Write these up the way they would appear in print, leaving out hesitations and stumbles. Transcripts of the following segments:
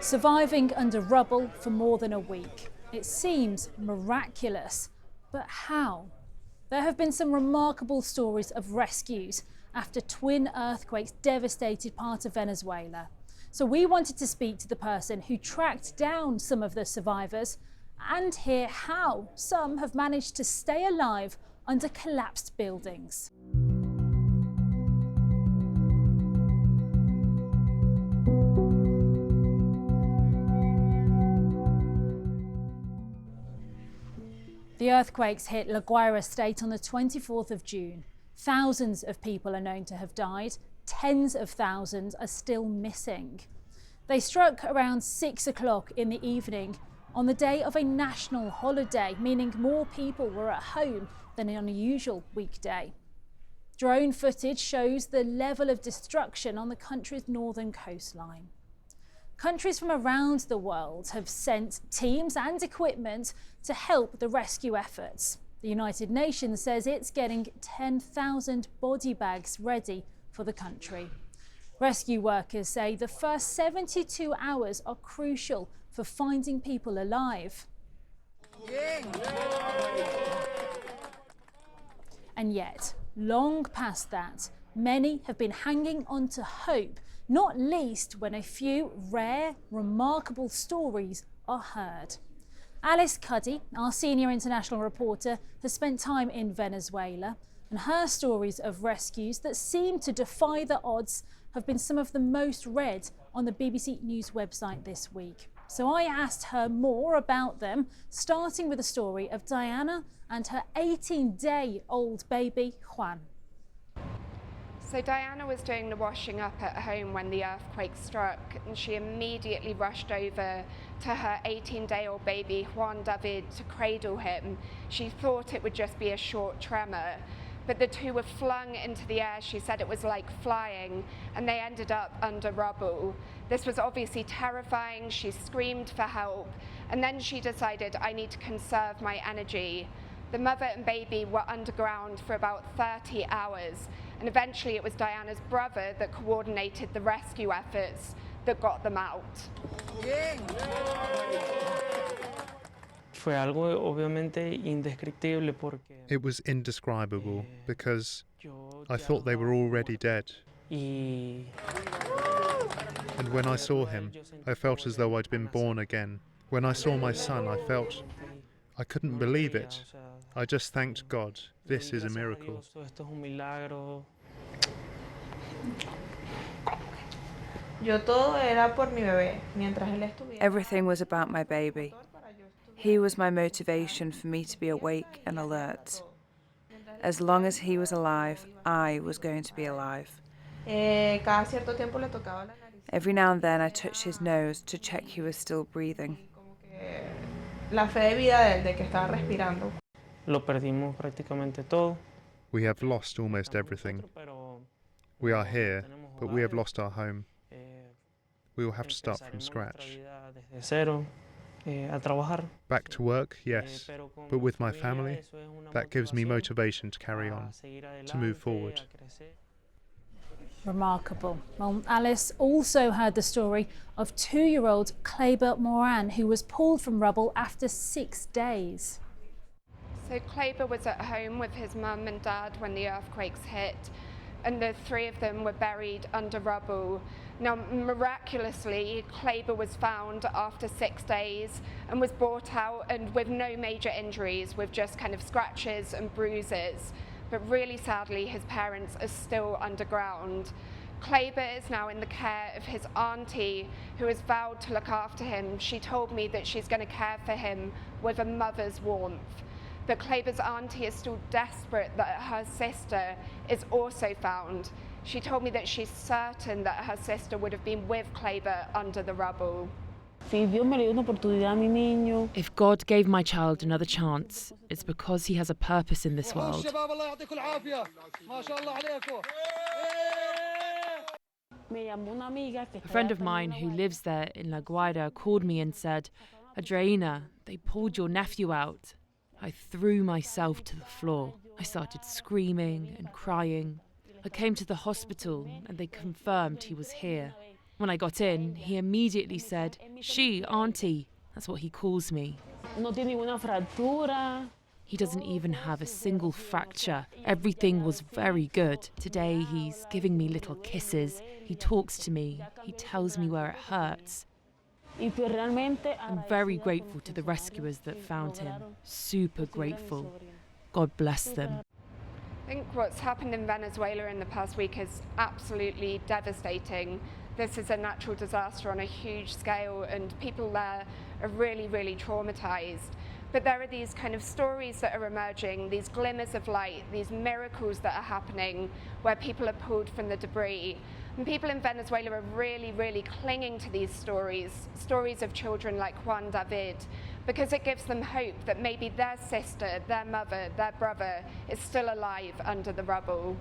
surviving under rubble for more than a week. It seems miraculous, but how? There have been some remarkable stories of rescues after twin earthquakes devastated part of Venezuela. So we wanted to speak to the person who tracked down some of the survivors and hear how some have managed to stay alive under collapsed buildings. The earthquakes hit La Guaira state on the 24th of June. Thousands of people are known to have died. Tens of thousands are still missing. They struck around 6 o'clock in the evening on the day of a national holiday, meaning more people were at home than on a usual weekday. Drone footage shows the level of destruction on the country's northern coastline. Countries from around the world have sent teams and equipment to help the rescue efforts. The United Nations says it's getting 10,000 body bags ready for the country. Rescue workers say the first 72 hours are crucial for finding people alive. And yet, long past that, many have been hanging on to hope, not least when a few rare, remarkable stories are heard. Alice Cuddy, our senior international reporter, has spent time in Venezuela, and her stories of rescues that seem to defy the odds have been some of the most read on the BBC News website this week. So I asked her more about them, starting with the story of Diana and her 18-day-old baby, Juan. So Diana was doing the washing up at home when the earthquake struck, and she immediately rushed over to her 18-day-old baby, Juan David, to cradle him. She thought it would just be a short tremor, but the two were flung into the air. She said it was like flying, and they ended up under rubble. This was obviously terrifying. She screamed for help, and then she decided, I need to conserve my energy. The mother and baby were underground for about 30 hours, and eventually it was Diana's brother that coordinated the rescue efforts that got them out. It was indescribable because I thought they were already dead. And when I saw him, I felt as though I'd been born again. When I saw my son, I couldn't believe it. I just thanked God. This is a miracle. Everything was about my baby. He was my motivation for me to be awake and alert. As long as he was alive, I was going to be alive. Every now and then I touched his nose to check he was still breathing. We have lost almost everything. We are here, but we have lost our home. We will have to start from scratch. Back to work, yes, but with my family, that gives me motivation to carry on, to move forward. Remarkable. Well, Alice also heard the story of 2-year-old Kleber Moran, who was pulled from rubble after 6 days. So Kleber was at home with his mum and dad when the earthquakes hit, and the three of them were buried under rubble. Now, miraculously, Kleber was found after 6 days and was brought out, and with no major injuries, with just kind of scratches and bruises. But really sadly, his parents are still underground. Kleber is now in the care of his auntie, who has vowed to look after him. She told me that she's going to care for him with a mother's warmth. But Kleber's auntie is still desperate that her sister is also found. She told me that she's certain that her sister would have been with Kleber under the rubble. If God gave my child another chance, it's because he has a purpose in this world. A friend of mine who lives there in La Guaira called me and said, Adriana, they pulled your nephew out. I threw myself to the floor. I started screaming and crying. I came to the hospital and they confirmed he was here. When I got in, he immediately said, "She, auntie." That's what he calls me. No tiene ninguna fractura. He doesn't even have a single fracture. Everything was very good. Today he's giving me little kisses. He talks to me. He tells me where it hurts. I'm very grateful to the rescuers that found him. Super grateful. God bless them. I think what's happened in Venezuela in the past week is absolutely devastating. This is a natural disaster on a huge scale, and people there are really, really traumatized. But there are these kind of stories that are emerging, these glimmers of light, these miracles that are happening where people are pulled from the debris. And people in Venezuela are really, really clinging to these stories of children like Juan David, because it gives them hope that maybe their sister, their mother, their brother is still alive under the rubble.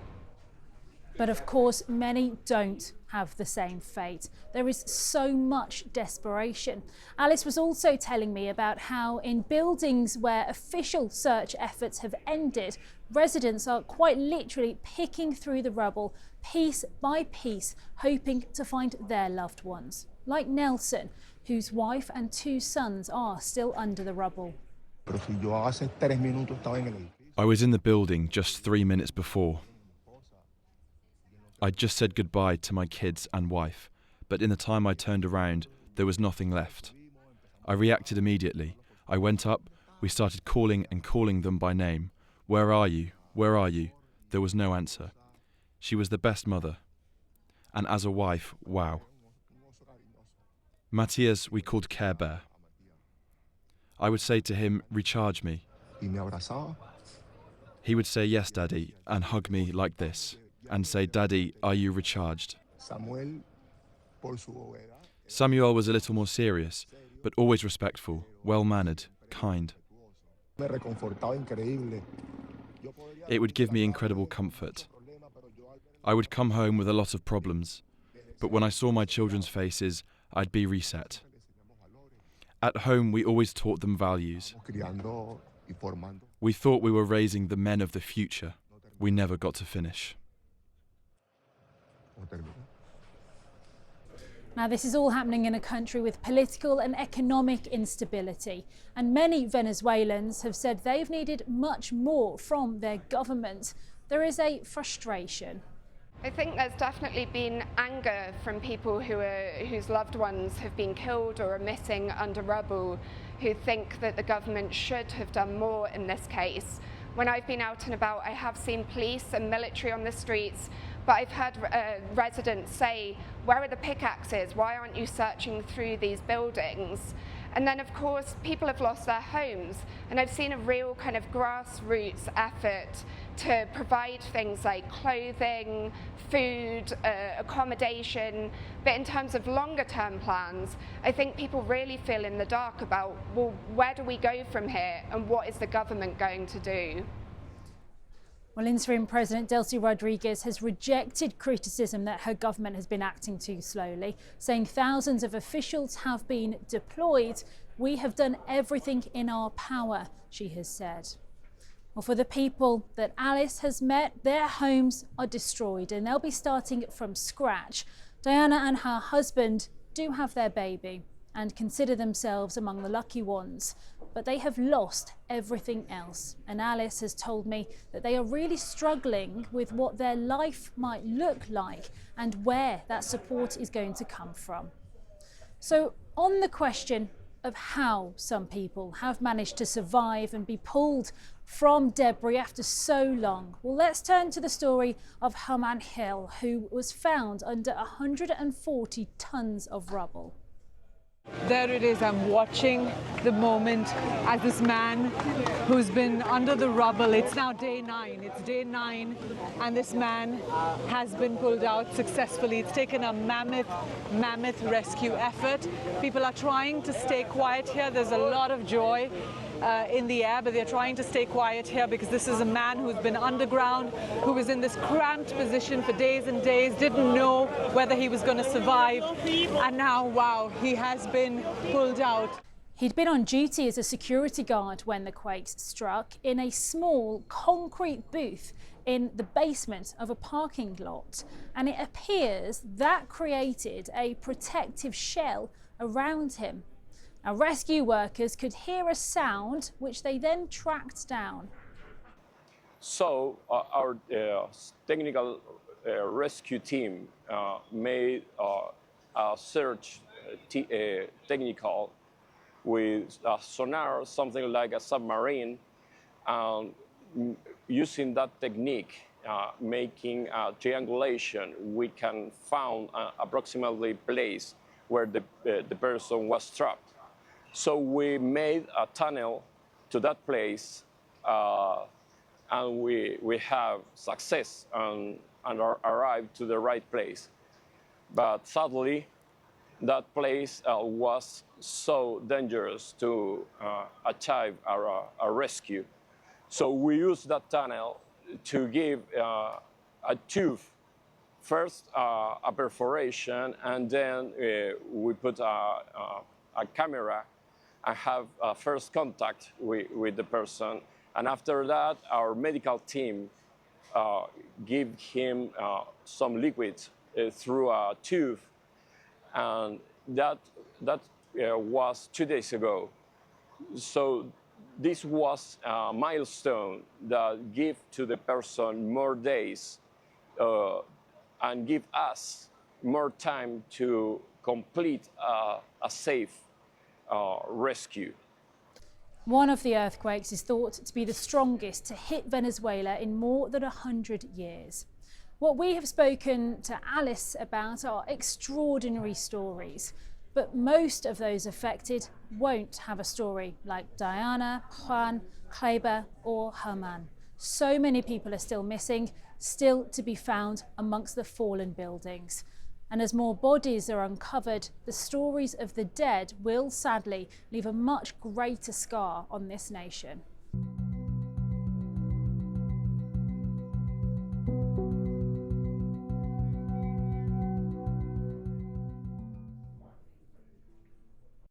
But of course, many don't have the same fate. There is so much desperation. Alice was also telling me about how in buildings where official search efforts have ended, residents are quite literally picking through the rubble piece by piece, hoping to find their loved ones. Like Nelson, whose wife and 2 sons are still under the rubble. I was in the building just 3 minutes before. I'd just said goodbye to my kids and wife, but in the time I turned around, there was nothing left. I reacted immediately. I went up, we started calling and calling them by name. "Where are you? Where are you?" There was no answer. She was the best mother. And as a wife, wow. Matias we called Care Bear. I would say to him, "Recharge me." He would say, "Yes, Daddy," and hug me like this, and say, "Daddy, are you recharged?" Samuel was a little more serious, but always respectful, well-mannered, kind. It would give me incredible comfort. I would come home with a lot of problems, but when I saw my children's faces, I'd be reset. At home, we always taught them values. We thought we were raising the men of the future. We never got to finish. Now, this is all happening in a country with political and economic instability, and many Venezuelans have said they've needed much more from their government. There is a frustration. I think there's definitely been anger from people whose loved ones have been killed or are missing under rubble, who think that the government should have done more in this case. When I've been out and about, I have seen police and military on the streets, but I've heard residents say, "Where are the pickaxes? Why aren't you searching through these buildings?" And then, of course, people have lost their homes, and I've seen a real kind of grassroots effort to provide things like clothing, food, accommodation. But in terms of longer term plans, I think people really feel in the dark about, well, where do we go from here, and what is the government going to do? Well, interim President Delcy Rodriguez has rejected criticism that her government has been acting too slowly, saying thousands of officials have been deployed. "We have done everything in our power," she has said. Well, for the people that Alice has met, their homes are destroyed and they'll be starting from scratch. Diana and her husband do have their baby and consider themselves among the lucky ones, but they have lost everything else. And Alice has told me that they are really struggling with what their life might look like and where that support is going to come from. So on the question of how some people have managed to survive and be pulled from debris after so long, well, let's turn to the story of Herman Hill, who was found under 140 tons of rubble. There it is, I'm watching the moment as this man who's been under the rubble, it's now day 9, and this man has been pulled out successfully. It's taken a mammoth rescue effort. People are trying to stay quiet here. There's a lot of joy in the air, but they're trying to stay quiet here because this is a man who's been underground, who was in this cramped position for days and days, didn't know whether he was going to survive, and now, wow, he has been pulled out. He'd been on duty as a security guard when the quakes struck in a small concrete booth in the basement of a parking lot, and it appears that created a protective shell around him. Now, rescue workers could hear a sound which they then tracked down. So our technical rescue team made a search technical with a sonar, something like a submarine, and using that technique, making a triangulation, we can find approximately place where the person was trapped. So we made a tunnel to that place, and we have success and arrived to the right place. But sadly, that place was so dangerous to achieve our rescue. So we used that tunnel to give a tube, first a perforation, and then we put a camera and have first contact with the person. And after that, our medical team give him some liquid through a tube, and that was 2 days ago. So this was a milestone that give to the person more days and give us more time to complete a safe rescue. One of the earthquakes is thought to be the strongest to hit Venezuela in more than 100 years. What we have spoken to Alice about are extraordinary stories, but most of those affected won't have a story like Diana, Juan, Kleber or Herman. So many people are still missing, still to be found amongst the fallen buildings. And as more bodies are uncovered, the stories of the dead will sadly leave a much greater scar on this nation.